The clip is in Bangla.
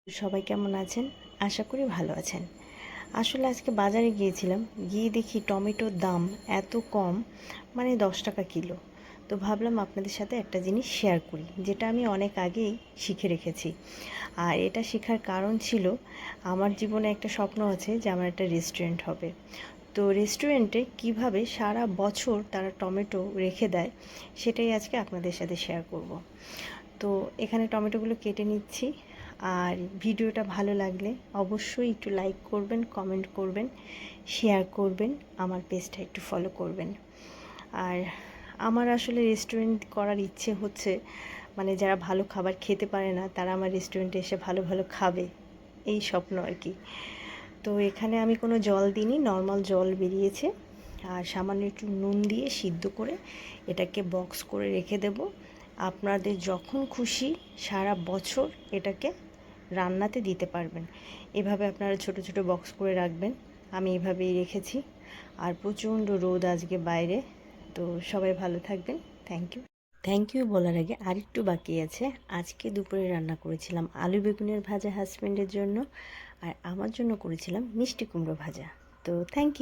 সবাই কেমন আছেন? আশা করি ভালো আছেন। আসলে আজকে বাজারে গিয়েছিলাম, গিয়ে দেখি টমেটোর দাম এত কম, মানে 10 টাকা কিলো। তো ভাবলাম আপনাদের সাথে একটা জিনিস শেয়ার করি, যেটা আমি অনেক আগেই শিখে রেখেছি। আর এটা শেখার কারণ ছিল, আমার জীবনে একটা স্বপ্ন আছে যে আমার একটা রেস্টুরেন্ট হবে। তো রেস্টুরেন্টে কিভাবে সারা বছর তারা টমেটো রেখে দেয়, সেটাই আজকে আপনাদের সাথে শেয়ার করব। তো এখানে টমেটোগুলো কেটে নিচ্ছি। আর ভিডিওটা ভালো লাগলে অবশ্যই একটু লাইক করবেন, কমেন্ট করবেন, শেয়ার করবেন, আমার পেজটা একটু ফলো করবেন। আর আমার আসলে রেস্টুরেন্ট করার ইচ্ছে হচ্ছে, মানে যারা ভালো খাবার খেতে পারে না তারা আমার রেস্টুরেন্টে এসে ভালো ভালো খাবে, এই স্বপ্ন আর কি। তো এখানে আমি কোনো জল দিইনি, নর্মাল জল বেরিয়েছে। আর সামান্য একটু নুন দিয়ে সিদ্ধ করে এটাকে বক্স করে রেখে দেব। আপনাদের যখন খুশি সারা বছর এটাকে রান্নাতে দিতে পারবেন। এভাবে আপনারা ছোট ছোট বক্স করে রাখবেন। আমি এভাবেই রেখেছি। আর প্রচণ্ড রোদ আজকে বাইরে। তো সবাই ভালো থাকবেন। থ্যাংক ইউ বলার আগে আরেকটু বাকি আছে। আজকে দুপুরে রান্না করেছিলাম আলু বেগুনের ভাজা হাজব্যান্ডের জন্য, আর আমার জন্য করেছিলাম মিষ্টি কুমড়ো ভাজা। তো থ্যাংক ইউ।